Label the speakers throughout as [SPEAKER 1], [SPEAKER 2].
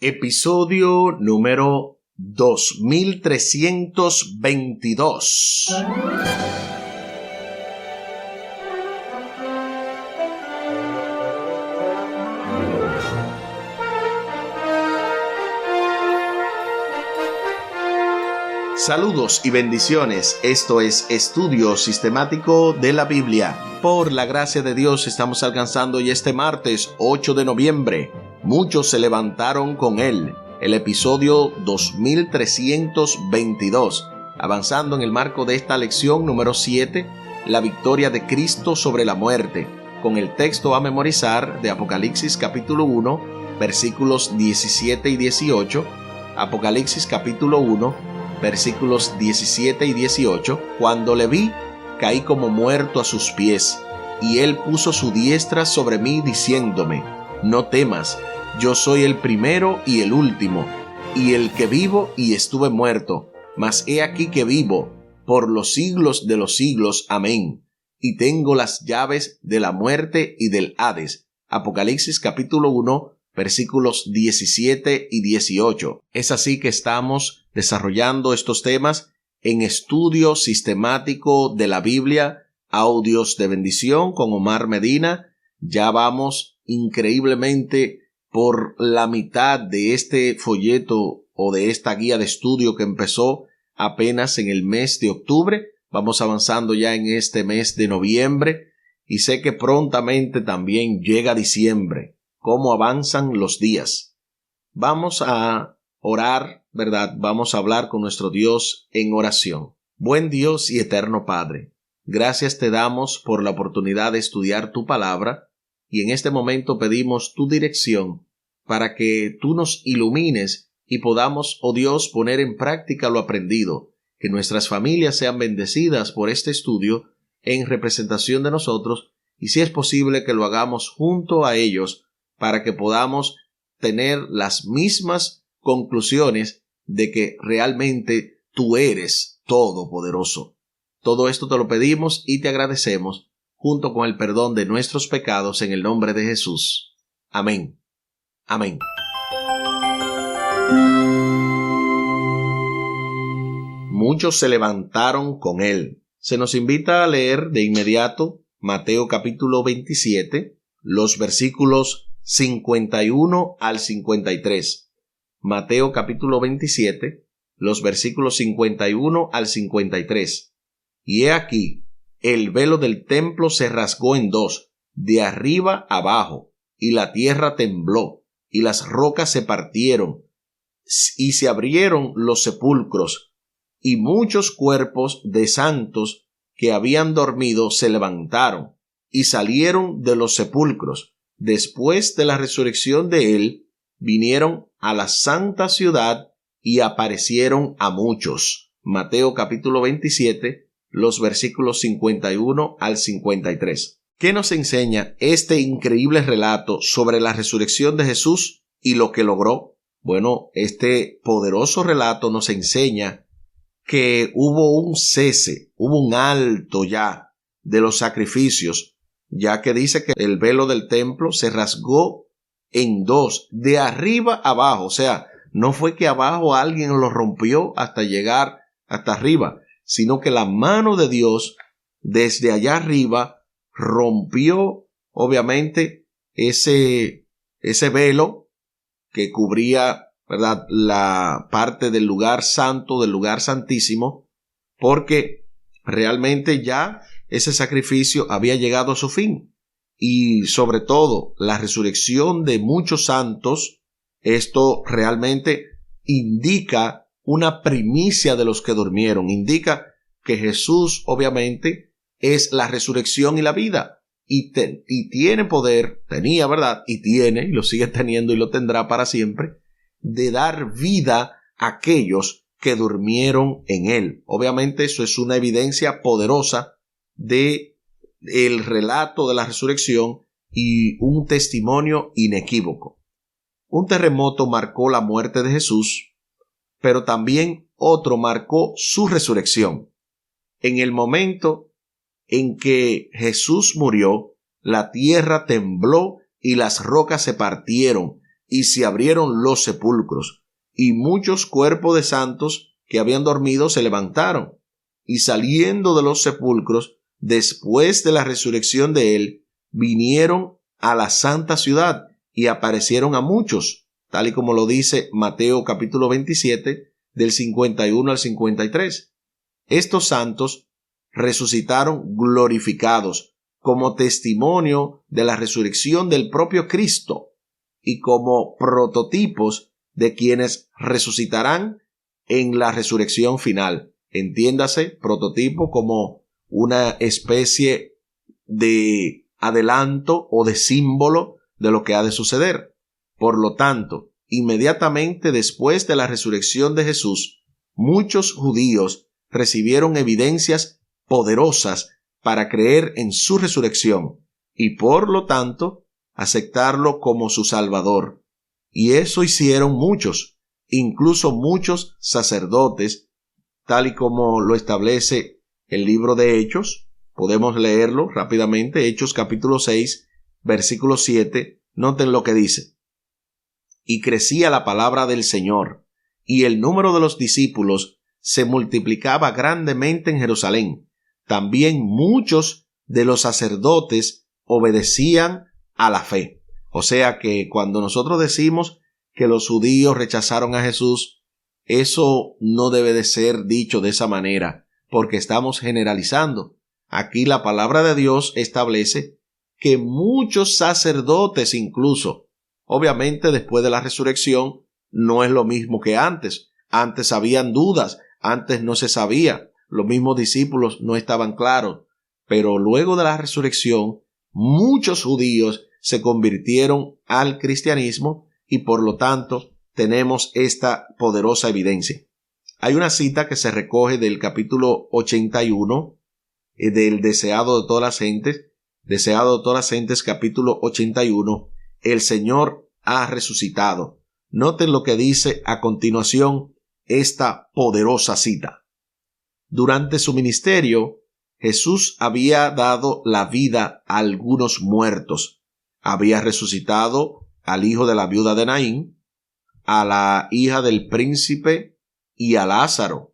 [SPEAKER 1] Episodio número 2322. Saludos y bendiciones. Esto es Estudio Sistemático de la Biblia. Por la gracia de Dios estamos alcanzando hoy este martes 8 de noviembre. Muchos se levantaron con él. El episodio 2322. Avanzando en el marco de esta lección número 7, la victoria de Cristo sobre la muerte, con el texto a memorizar de Apocalipsis capítulo 1, versículos 17 y 18. Apocalipsis capítulo 1, versículos 17 y 18. Cuando le vi, caí como muerto a sus pies, y él puso su diestra sobre mí diciéndome: no temas, yo soy el primero y el último, y el que vivo y estuve muerto, mas he aquí que vivo por los siglos de los siglos. Amén. Y tengo las llaves de la muerte y del Hades. Apocalipsis capítulo 1, versículos 17 y 18. Es así que estamos desarrollando estos temas en Estudio Sistemático de la Biblia, audios de bendición con Omar Medina. Ya vamos increíblemente por la mitad de este folleto o de esta guía de estudio que empezó apenas en el mes de octubre. Vamos avanzando ya en este mes de noviembre y sé que prontamente también llega diciembre. ¿Cómo avanzan los días? Vamos a orar, ¿verdad? Vamos a hablar con nuestro Dios en oración. Buen Dios y eterno Padre, gracias te damos por la oportunidad de estudiar tu palabra. Y en este momento pedimos tu dirección para que tú nos ilumines y podamos, oh Dios, poner en práctica lo aprendido, que nuestras familias sean bendecidas por este estudio en representación de nosotros y si es posible que lo hagamos junto a ellos para que podamos tener las mismas conclusiones de que realmente tú eres todopoderoso. Todo esto te lo pedimos y te agradecemos, junto con el perdón de nuestros pecados en el nombre de Jesús. Amén. Amén. Muchos se levantaron con él. Se nos invita a leer de inmediato Mateo capítulo 27, los versículos 51 al 53. Mateo capítulo 27, los versículos 51 al 53. Y he aquí, el velo del templo se rasgó en dos, de arriba abajo, y la tierra tembló, y las rocas se partieron, y se abrieron los sepulcros, y muchos cuerpos de santos que habían dormido se levantaron, y salieron de los sepulcros. Después de la resurrección de él, vinieron a la santa ciudad y aparecieron a muchos. Mateo capítulo 27, los versículos 51 al 53. ¿Qué nos enseña este increíble relato sobre la resurrección de Jesús y lo que logró? Bueno, este poderoso relato nos enseña que hubo un cese, hubo un alto ya de los sacrificios, ya que dice que el velo del templo se rasgó en dos, de arriba abajo. O sea, no fue que abajo alguien lo rompió hasta llegar hasta arriba, sino que la mano de Dios desde allá arriba rompió obviamente ese velo que cubría, ¿verdad?, la parte del lugar santo, del lugar santísimo, porque realmente ya ese sacrificio había llegado a su fin. Y sobre todo la resurrección de muchos santos, esto realmente indica una primicia de los que durmieron, indica que Jesús obviamente es la resurrección y la vida, y tiene poder, tenía, ¿verdad? Y tiene, y lo sigue teniendo y lo tendrá para siempre, de dar vida a aquellos que durmieron en él. Obviamente eso es una evidencia poderosa de el relato de la resurrección y un testimonio inequívoco. Un terremoto marcó la muerte de Jesús, pero también otro marcó su resurrección. En el momento en que Jesús murió, la tierra tembló y las rocas se partieron, y se abrieron los sepulcros, y muchos cuerpos de santos que habían dormido se levantaron, y saliendo de los sepulcros, después de la resurrección de él, vinieron a la santa ciudad y aparecieron a muchos, tal y como lo dice Mateo capítulo 27, del 51 al 53. Estos santos resucitaron glorificados como testimonio de la resurrección del propio Cristo y como prototipos de quienes resucitarán en la resurrección final. Entiéndase, prototipo como una especie de adelanto o de símbolo de lo que ha de suceder. Por lo tanto, inmediatamente después de la resurrección de Jesús, muchos judíos recibieron evidencias poderosas para creer en su resurrección y por lo tanto aceptarlo como su Salvador. Y eso hicieron muchos, incluso muchos sacerdotes, tal y como lo establece el libro de Hechos. Podemos leerlo rápidamente, Hechos capítulo 6, versículo 7. Noten lo que dice. Y crecía la palabra del Señor, y el número de los discípulos se multiplicaba grandemente en Jerusalén. También muchos de los sacerdotes obedecían a la fe. O sea que cuando nosotros decimos que los judíos rechazaron a Jesús, eso no debe de ser dicho de esa manera, porque estamos generalizando. Aquí la palabra de Dios establece que muchos sacerdotes incluso, obviamente después de la resurrección, no es lo mismo que antes. Antes habían dudas, antes no se sabía, los mismos discípulos no estaban claros, pero luego de la resurrección, muchos judíos se convirtieron al cristianismo y por lo tanto tenemos esta poderosa evidencia. Hay una cita que se recoge del capítulo 81 del Deseado de todas las gentes, capítulo 81, el Señor ha resucitado. Noten lo que dice a continuación esta poderosa cita. Durante su ministerio, Jesús había dado la vida a algunos muertos. Había resucitado al hijo de la viuda de Naín, a la hija del príncipe y a Lázaro.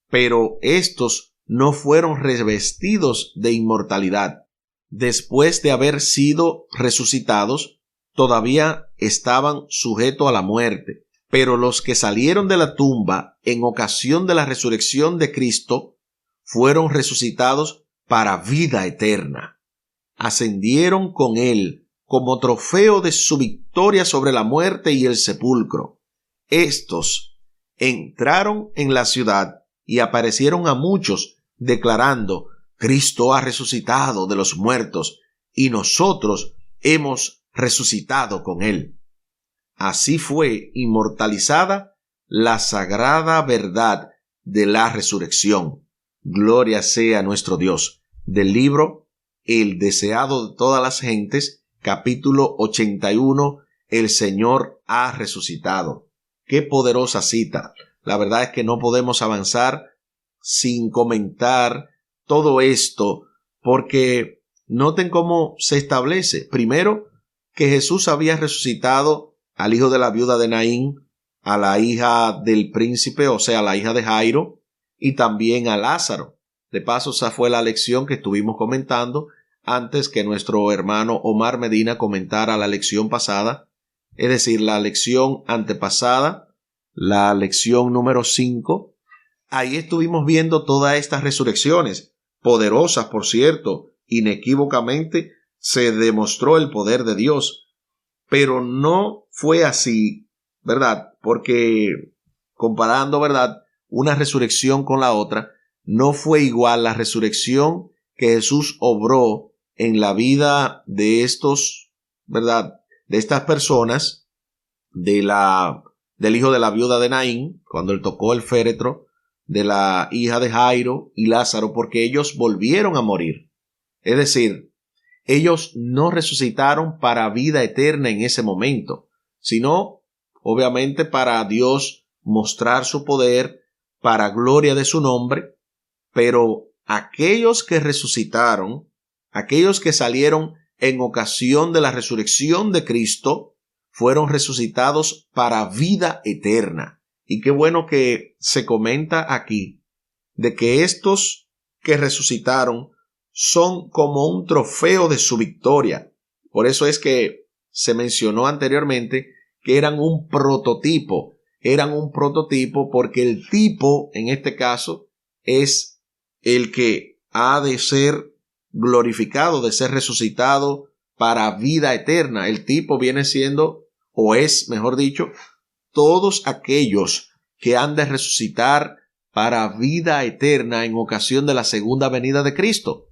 [SPEAKER 1] Pero estos no fueron revestidos de inmortalidad. Después de haber sido resucitados, todavía estaban sujetos a la muerte. Pero los que salieron de la tumba en ocasión de la resurrección de Cristo fueron resucitados para vida eterna. Ascendieron con él como trofeo de su victoria sobre la muerte y el sepulcro. Estos entraron en la ciudad y aparecieron a muchos, declarando: Cristo ha resucitado de los muertos y nosotros hemos resucitado con él. Así fue inmortalizada la sagrada verdad de la resurrección. Gloria sea nuestro Dios. Del libro El Deseado de todas las gentes, capítulo 81, el Señor ha resucitado. Qué poderosa cita. La verdad es que no podemos avanzar sin comentar todo esto, porque noten cómo se establece. Primero, que Jesús había resucitado al hijo de la viuda de Naín, a la hija del príncipe, o sea, la hija de Jairo, y también a Lázaro. De paso, esa fue la lección que estuvimos comentando antes que nuestro hermano Omar Medina comentara la lección pasada, es decir, la lección antepasada, la lección número 5. Ahí estuvimos viendo todas estas resurrecciones, poderosas, por cierto, inequívocamente se demostró el poder de Dios. Pero no fue así, ¿verdad? Porque comparando, ¿verdad?, una resurrección con la otra, no fue igual la resurrección que Jesús obró en la vida de estos, ¿verdad?, de estas personas, del hijo de la viuda de Naín, cuando él tocó el féretro, de la hija de Jairo y Lázaro, porque ellos volvieron a morir. Es decir, ellos no resucitaron para vida eterna en ese momento, sino obviamente para Dios mostrar su poder, para gloria de su nombre. Pero aquellos que resucitaron, aquellos que salieron en ocasión de la resurrección de Cristo, fueron resucitados para vida eterna. Y qué bueno que se comenta aquí de que estos que resucitaron son como un trofeo de su victoria. Por eso es que se mencionó anteriormente que eran un prototipo porque el tipo, en este caso, es el que ha de ser glorificado, de ser resucitado para vida eterna. El tipo viene siendo, o es, mejor dicho, todos aquellos que han de resucitar para vida eterna en ocasión de la segunda venida de Cristo.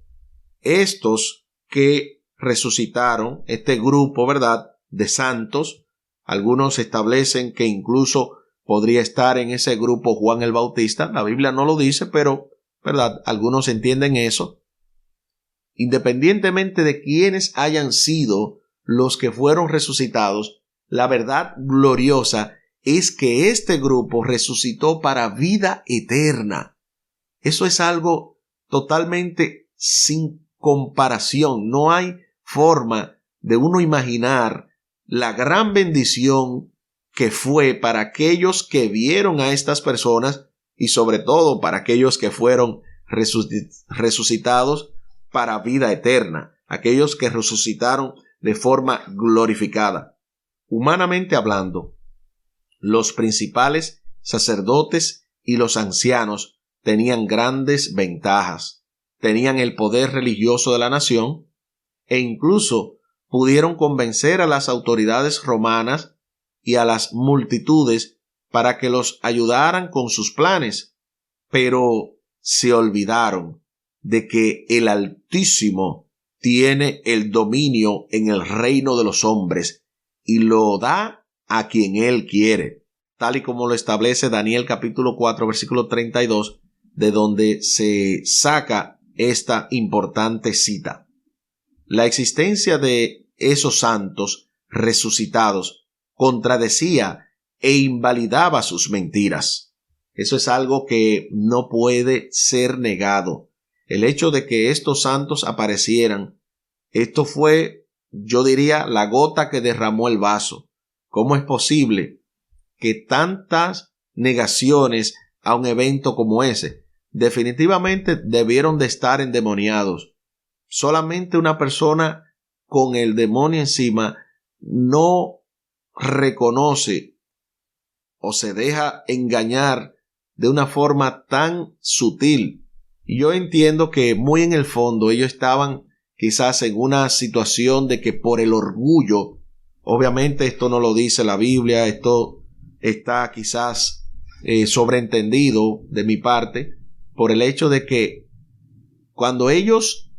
[SPEAKER 1] Estos que resucitaron, este grupo, ¿verdad?, de santos, algunos establecen que incluso podría estar en ese grupo Juan el Bautista. La Biblia no lo dice, pero, ¿verdad?, algunos entienden eso. Independientemente de quiénes hayan sido los que fueron resucitados, la verdad gloriosa es que este grupo resucitó para vida eterna. Eso es algo totalmente sin comparación. No hay forma de uno imaginar la gran bendición que fue para aquellos que vieron a estas personas y sobre todo para aquellos que fueron resucitados para vida eterna, aquellos que resucitaron de forma glorificada. Humanamente hablando, los principales sacerdotes y los ancianos tenían grandes ventajas, tenían el poder religioso de la nación e incluso pudieron convencer a las autoridades romanas y a las multitudes para que los ayudaran con sus planes, pero se olvidaron de que el Altísimo tiene el dominio en el reino de los hombres y lo da a quien Él quiere, tal y como lo establece Daniel capítulo 4 versículo 32, de donde se saca esta importante cita. La existencia de esos santos resucitados contradecía e invalidaba sus mentiras. Eso es algo que no puede ser negado. El hecho de que estos santos aparecieran, esto fue, yo diría, la gota que derramó el vaso. ¿Cómo es posible que tantas negaciones a un evento como ese? Definitivamente debieron de estar endemoniados. Solamente una persona con el demonio encima no reconoce o se deja engañar de una forma tan sutil. Y yo entiendo que muy en el fondo ellos estaban quizás en una situación de que por el orgullo, obviamente esto no lo dice la Biblia, esto está quizás sobreentendido de mi parte, por el hecho de que cuando ellos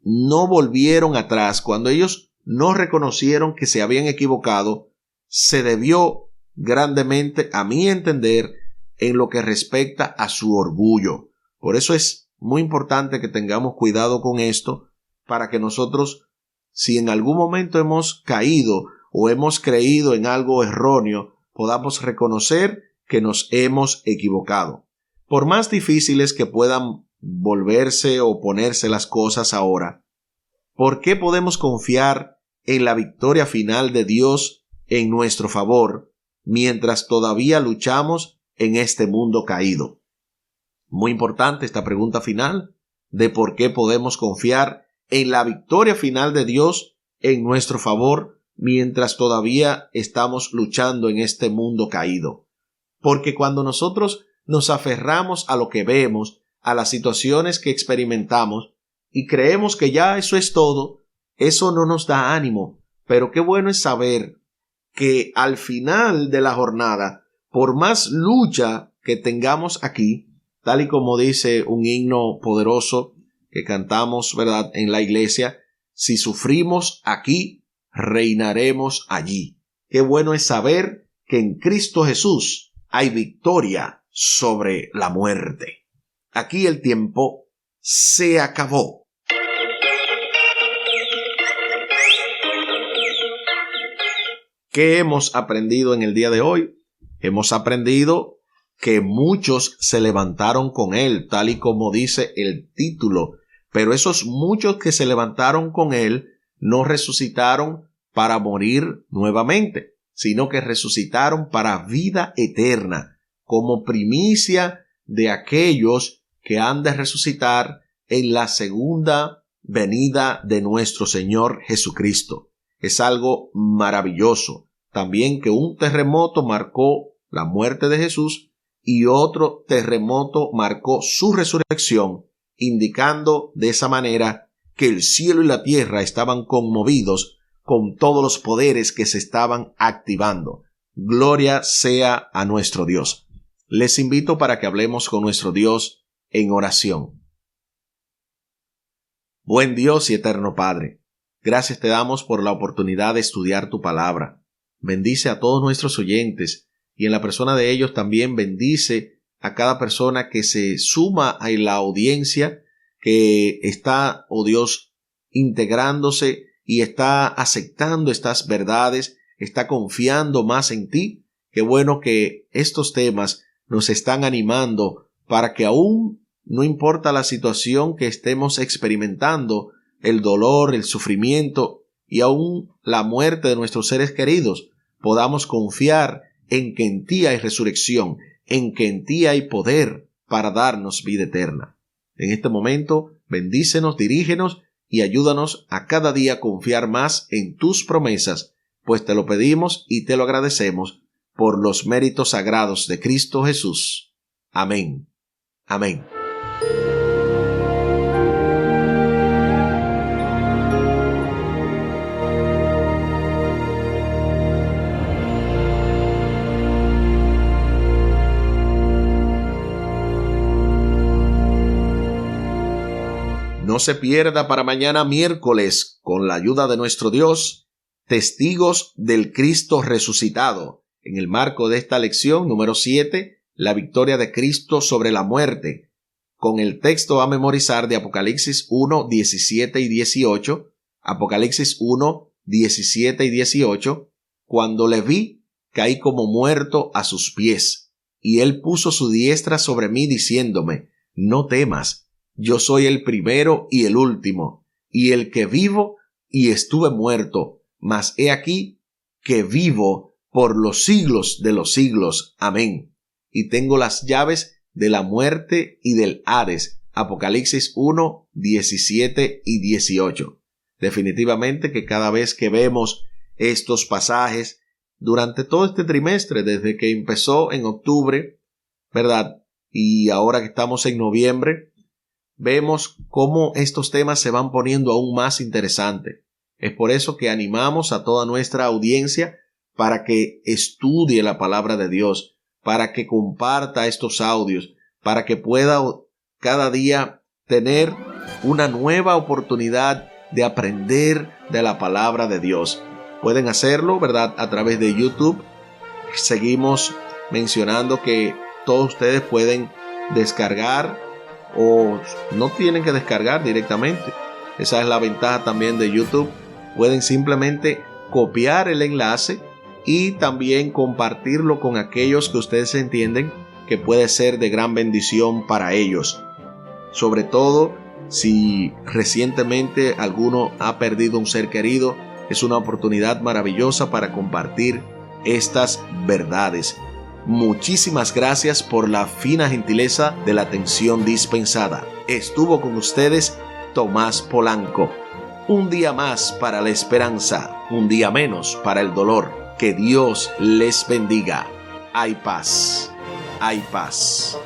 [SPEAKER 1] no volvieron atrás, cuando ellos no reconocieron que se habían equivocado, se debió grandemente, a mi entender, en lo que respecta a su orgullo. Por eso es muy importante que tengamos cuidado con esto, para que nosotros, si en algún momento hemos caído o hemos creído en algo erróneo, podamos reconocer que nos hemos equivocado. Por más difíciles que puedan volverse o ponerse las cosas ahora, ¿por qué podemos confiar en la victoria final de Dios en nuestro favor mientras todavía luchamos en este mundo caído? Muy importante esta pregunta final de por qué podemos confiar en la victoria final de Dios en nuestro favor mientras todavía estamos luchando en este mundo caído. Porque cuando nosotros nos aferramos a lo que vemos, a las situaciones que experimentamos y creemos que ya eso es todo, eso no nos da ánimo. Pero qué bueno es saber que al final de la jornada, por más lucha que tengamos aquí, tal y como dice un himno poderoso que cantamos, ¿verdad?, en la iglesia, si sufrimos aquí, reinaremos allí. Qué bueno es saber que en Cristo Jesús hay victoria sobre la muerte. Aquí el tiempo se acabó. ¿Qué hemos aprendido en el día de hoy? Hemos aprendido que muchos se levantaron con él, tal y como dice el título, pero esos muchos que se levantaron con él no resucitaron para morir nuevamente, sino que resucitaron para vida eterna, como primicia de aquellos que han de resucitar en la segunda venida de nuestro Señor Jesucristo. Es algo maravilloso. También que un terremoto marcó la muerte de Jesús y otro terremoto marcó su resurrección, indicando de esa manera que el cielo y la tierra estaban conmovidos con todos los poderes que se estaban activando. Gloria sea a nuestro Dios. Les invito para que hablemos con nuestro Dios en oración. Buen Dios y eterno Padre, gracias te damos por la oportunidad de estudiar tu palabra. Bendice a todos nuestros oyentes y en la persona de ellos también bendice a cada persona que se suma a la audiencia que está, oh Dios, integrándose y está aceptando estas verdades, está confiando más en ti. Qué bueno que estos temas nos están animando para que aún no importa la situación que estemos experimentando, el dolor, el sufrimiento y aún la muerte de nuestros seres queridos, podamos confiar en que en ti hay resurrección, en que en ti hay poder para darnos vida eterna. En este momento, bendícenos, dirígenos y ayúdanos a cada día confiar más en tus promesas, pues te lo pedimos y te lo agradecemos por los méritos sagrados de Cristo Jesús. Amén. Amén. No se pierda para mañana miércoles, con la ayuda de nuestro Dios, Testigos del Cristo resucitado, en el marco de esta lección número 7, la victoria de Cristo sobre la muerte, con el texto a memorizar de Apocalipsis 1, 17 y 18, Apocalipsis 1, 17 y 18, cuando le vi, caí como muerto a sus pies, y él puso su diestra sobre mí diciéndome, no temas, yo soy el primero y el último, y el que vivo y estuve muerto, mas he aquí que vivo por los siglos de los siglos. Amén. Y tengo las llaves de la muerte y del Hades. Apocalipsis 1, 17 y 18. Definitivamente que cada vez que vemos estos pasajes, durante todo este trimestre, desde que empezó en octubre, ¿verdad? Y ahora que estamos en noviembre, vemos cómo estos temas se van poniendo aún más interesantes. Es por eso que animamos a toda nuestra audiencia para que estudie la palabra de Dios, para que comparta estos audios, para que pueda cada día tener una nueva oportunidad de aprender de la palabra de Dios. Pueden hacerlo, ¿verdad?, a través de YouTube. Seguimos mencionando que todos ustedes pueden descargar o no tienen que descargar directamente. Esa es la ventaja también de YouTube. Pueden simplemente copiar el enlace y también compartirlo con aquellos que ustedes entienden que puede ser de gran bendición para ellos. Sobre todo si recientemente alguno ha perdido un ser querido, es una oportunidad maravillosa para compartir estas verdades. Muchísimas gracias por la fina gentileza de la atención dispensada. Estuvo con ustedes Tomás Polanco. Un día más para la esperanza, un día menos para el dolor. Que Dios les bendiga. Hay paz, hay paz.